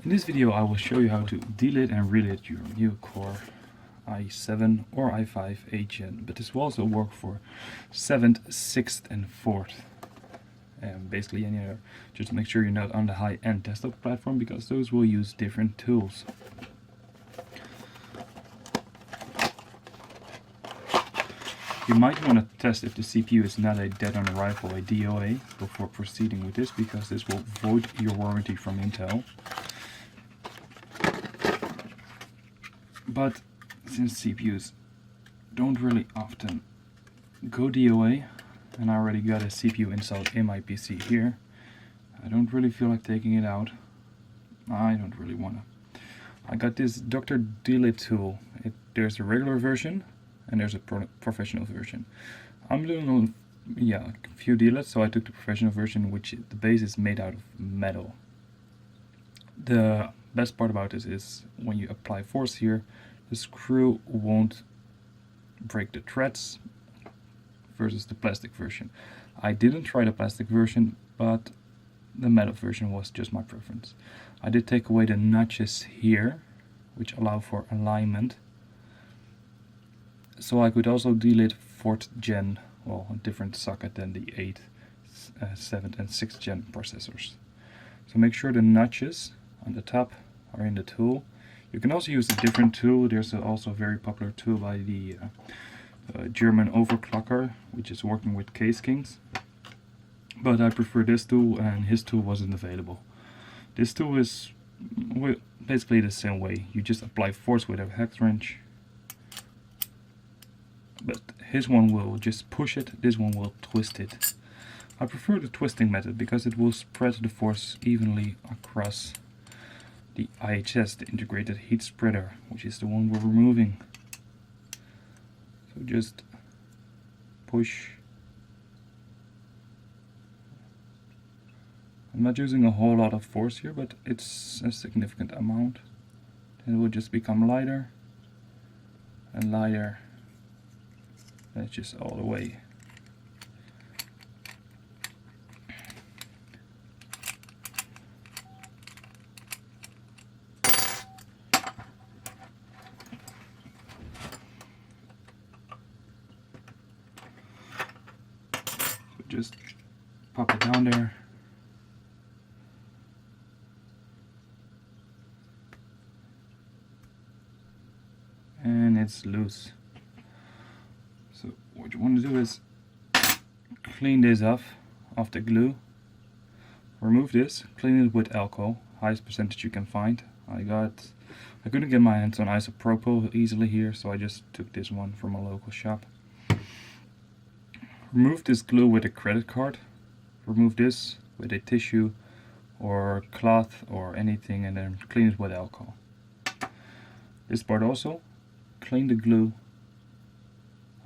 In this video I will show you how to delid and relid your new Core i7 or i5 8th, but this will also work for 7th, 6th and 4th. And basically any other. Just make sure you're not on the high-end desktop platform, because those will use different tools. You might want to test if the CPU is not a dead-on-arrival, a DOA, before proceeding with this, because this will void your warranty from Intel. But since CPUs don't really often go DOA, and I already got a CPU installed in my PC here, I don't really feel like taking it out. I don't really want to. I got this Dr Delid tool. There's a regular version and there's a professional version. I'm doing a few Delids, so I took the professional version, which the base is made out of metal. The best part about this is when you apply force here, the screw won't break the threads versus the plastic version. I didn't try the plastic version, but the metal version was just my preference. I did take away the notches here, which allow for alignment, so I could also delid 4th gen, well, a different socket than the 8th, 7th and 6th gen processors. So make sure the notches on the top are in the tool. You can also use a different tool. There's also a very popular tool by the German overclocker, which is working with case kings. But I prefer this tool, and his tool wasn't available. This tool is basically the same way. You just apply force with a hex wrench. But his one will just push it, this one will twist it. I prefer the twisting method because it will spread the force evenly across the IHS, the integrated heat spreader, which is the one we're removing. So just push. I'm not using a whole lot of force here, but it's a significant amount. Then it will just become lighter and lighter. That's just all the way. So just pop it down there. And it's loose. So what you want to do is clean this off the glue. Remove this, clean it with alcohol, highest percentage you can find. I couldn't get my hands on isopropyl easily here, so I just took this one from a local shop. Remove this glue with a credit card. Remove this with a tissue or cloth or anything, and then clean it with alcohol. This part also, clean the glue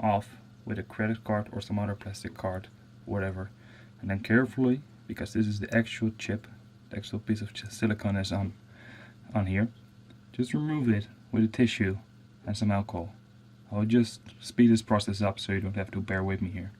off with a credit card or some other plastic card, whatever, and then carefully, because this is the actual chip, the actual piece of silicone is on here, just remove it with a tissue and some alcohol. I'll just speed this process up so you don't have to bear with me here.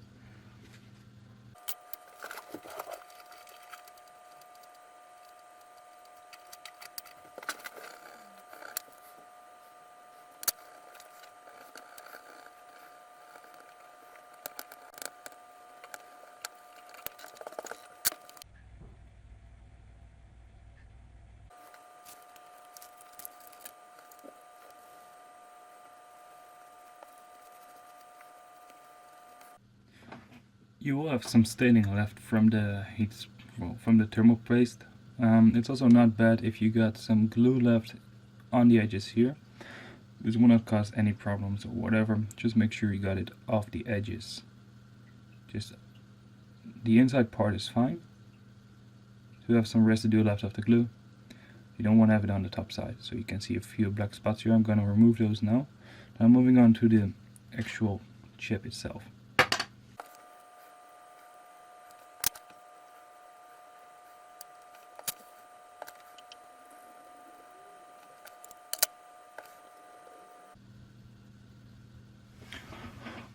You will have some staining left from the from the thermal paste. It's also not bad if you got some glue left on the edges here. This will not cause any problems or whatever. Just make sure you got it off the edges. Just the inside part is fine. So you have some residue left of the glue. You don't want to have it on the top side, so you can see a few black spots here. I'm going to remove those now. Now moving on to the actual chip itself.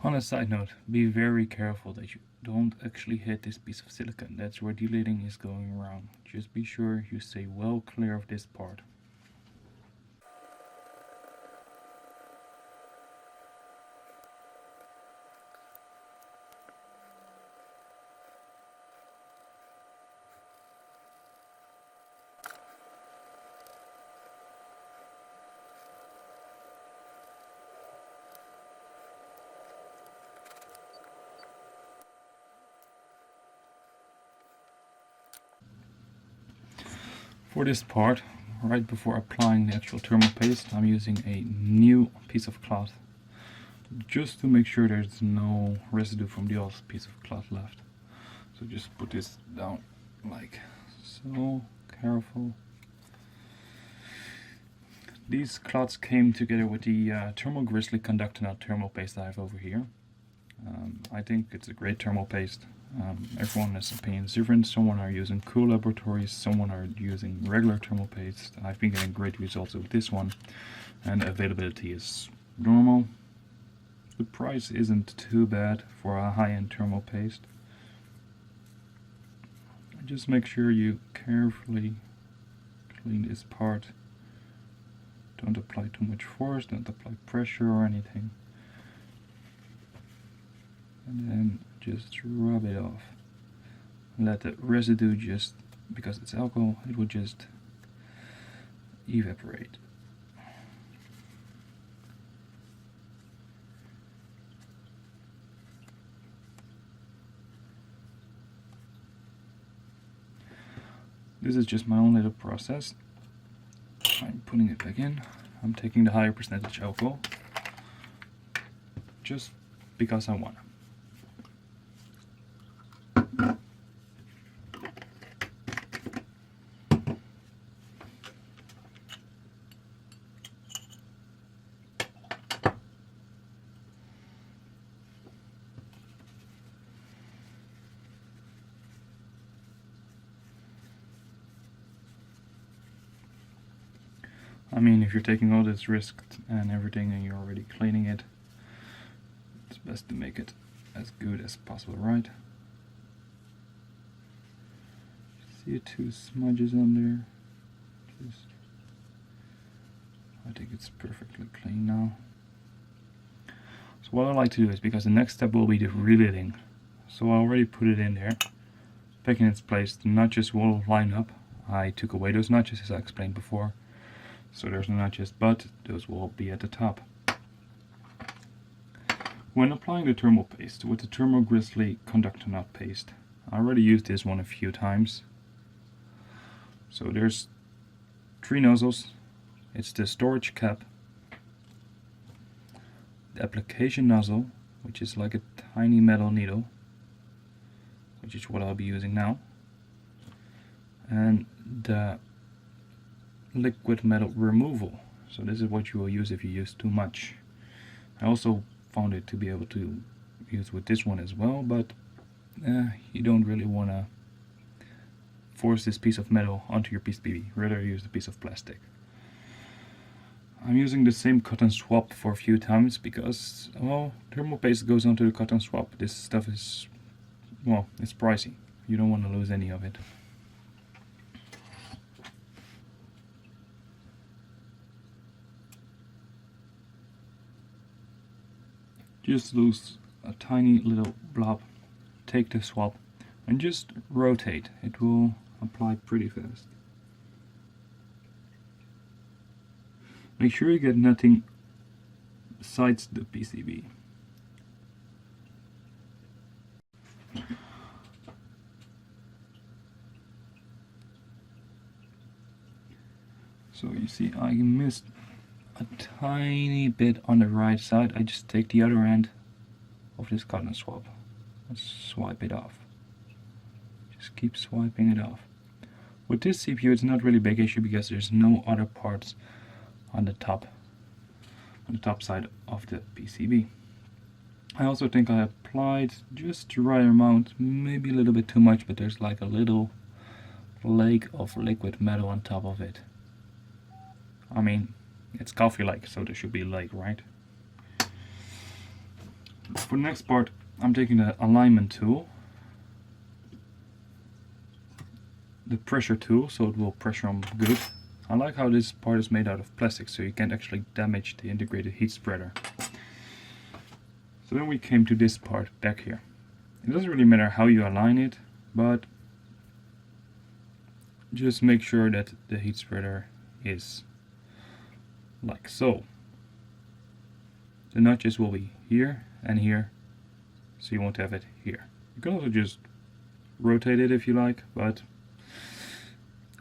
On a side note, be very careful that you don't actually hit this piece of silicone. That's where deliding is going wrong. Just be sure you stay well clear of this part. For this part, right before applying the actual thermal paste, I'm using a new piece of cloth just to make sure there's no residue from the old piece of cloth left. So just put this down like so. Careful. These cloths came together with the thermal Grizzly Conductonaut thermal paste I have over here. I think it's a great thermal paste. Everyone has opinions different. Someone are using cool laboratories, someone are using regular thermal paste. I've been getting great results with this one, and the availability is normal. The price isn't too bad for a high-end thermal paste. Just make sure you carefully clean this part. Don't apply too much force, don't apply pressure or anything. And then just rub it off. Let the residue just, because it's alcohol, it will just evaporate. This is just my own little process. I'm putting it back in. I'm taking the higher percentage alcohol just because I want. I mean, if you're taking all this risk and everything and you're already cleaning it, it's best to make it as good as possible, right? See two smudges on there? I think it's perfectly clean now. So what I like to do is, because the next step will be the reliding, so I already put it in there, back in its place. The notches will line up. I took away those notches as I explained before. So there's no notches, but those will be at the top. When applying the thermal paste with the thermal Grizzly Conductonaut paste, I already used this one a few times. So there's 3 nozzles. It's the storage cap, the application nozzle, which is like a tiny metal needle, which is what I'll be using now, and the liquid metal removal. So this is what you will use if you use too much. I also found it to be able to use with this one as well, but you don't really want to force this piece of metal onto your PCB, rather use a piece of plastic. I'm using the same cotton swab for a few times because, well, thermal paste goes onto the cotton swab. This stuff is, well, it's pricey. You don't want to lose any of it. Just lose a tiny little blob, take the swab and just rotate. It will apply pretty fast. Make sure you get nothing besides the PCB. So you see I missed a tiny bit on the right side. I just take the other end of this cotton swab and swipe it off. Just keep swiping it off. With this CPU it's not really a big issue because there's no other parts on the top side of the PCB. I also think I applied just the right amount, maybe a little bit too much, but there's like a little lake of liquid metal on top of it. I mean, it's coffee-like, so there should be a lake, right? For the next part, I'm taking the alignment tool, the pressure tool, so it will pressure them good. I like how this part is made out of plastic, so you can't actually damage the integrated heat spreader. So then we came to this part back here. It doesn't really matter how you align it, but just make sure that the heat spreader is like so. The notches will be here and here, so you won't have it here. You can also just rotate it if you like, but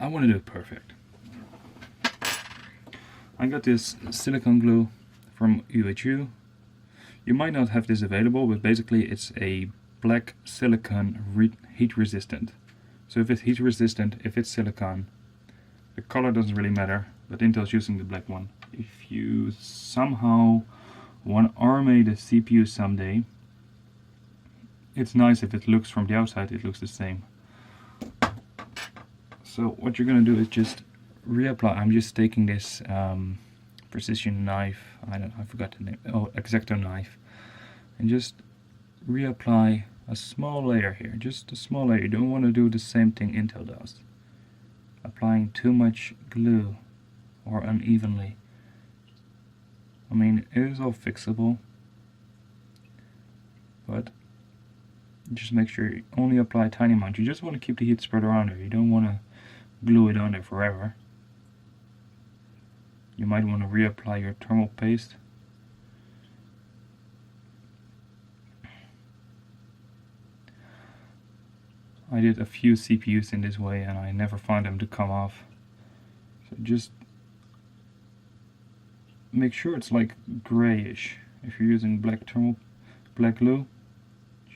I want to do it perfect. I got this silicone glue from UHU. You might not have this available, but basically it's a black silicone heat resistant. So if it's heat resistant, if it's silicone, the color doesn't really matter, but Intel's using the black one. If you somehow want to armate the CPU someday, it's nice if it looks from the outside, it looks the same. So what you're going to do is just reapply. I'm just taking this precision knife, I forgot the name, Exacto knife, and just reapply a small layer here, just a small layer. You don't want to do the same thing Intel does, applying too much glue or unevenly. I mean, it is all fixable, but just make sure you only apply a tiny amount. You just want to keep the heat spreader on there. You don't want to glue it on there forever. You might want to reapply your thermal paste. I did a few CPUs in this way and I never found them to come off. So just make sure it's like grayish. If you're using black glue,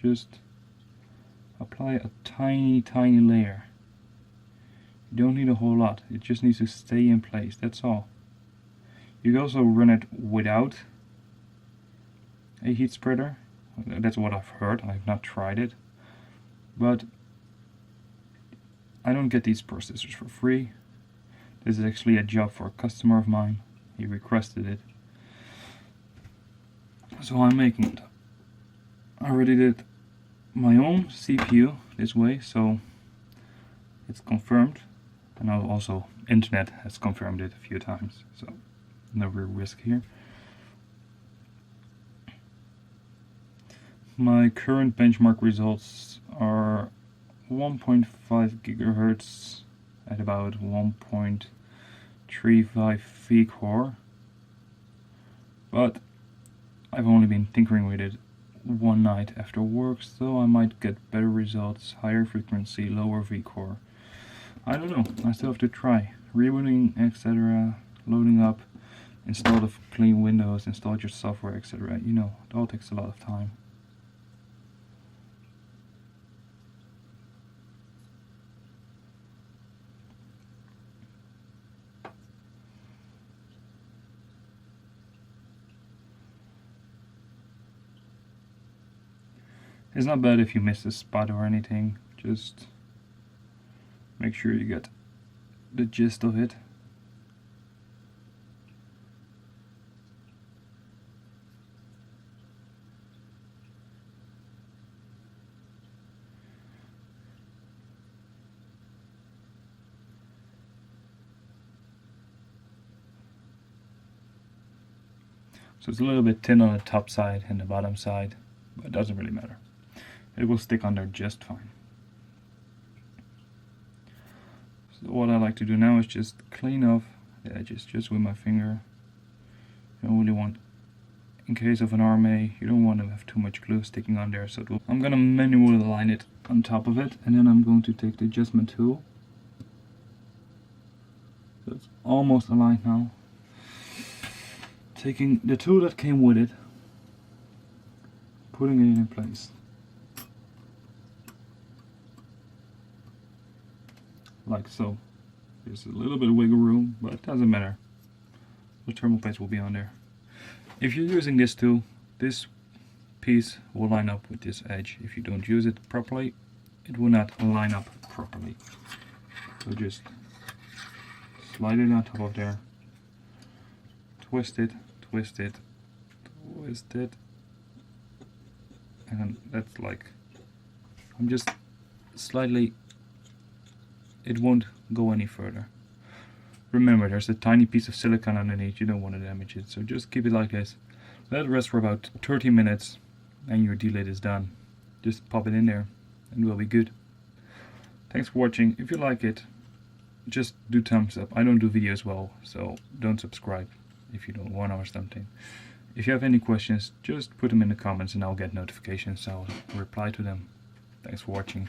just apply a tiny layer. You don't need a whole lot, it just needs to stay in place, that's all. You can also run it without a heat spreader. That's what I've heard, I've not tried it. But I don't get these processors for free. This is actually a job for a customer of mine. He requested it. So I'm making it. I already did my own CPU this way, so it's confirmed. And also internet has confirmed it a few times, so no real risk here. My current benchmark results are 1.5 gigahertz at about 1.35 V-core, but I've only been tinkering with it one night after work, so I might get better results, higher frequency, lower V-core. I don't know, I still have to try. Rebooting, etc., loading up, install the clean Windows, install your software, etc. You know, it all takes a lot of time. It's not bad if you miss a spot or anything, just make sure you get the gist of it. So it's a little bit thin on the top side and the bottom side, but it doesn't really matter. It will stick on there just fine. So what I like to do now is just clean off the edges just with my finger. You don't really want, in case of an RMA, you don't want to have too much glue sticking on there. So I'm going to manually align it on top of it, and then I'm going to take the adjustment tool. So it's almost aligned now. Taking the tool that came with it, putting it in place. Like so. There's a little bit of wiggle room, but it doesn't matter. The thermal paste will be on there. If you're using this tool, this piece will line up with this edge. If you don't use it properly, it will not line up properly. So just slide it on top of there, twist it, twist it, twist it, and that's like, I'm just slightly, it won't go any further. Remember, there's a tiny piece of silicone underneath, you don't want to damage it, so just keep it like this. Let it rest for about 30 minutes and your Delid is done. Just pop it in there and we'll be good. Thanks for watching. If you like it, just do thumbs up. I don't do videos well, so don't subscribe if you don't want or something. If you have any questions, just put them in the comments and I'll get notifications, so I'll reply to them. Thanks for watching.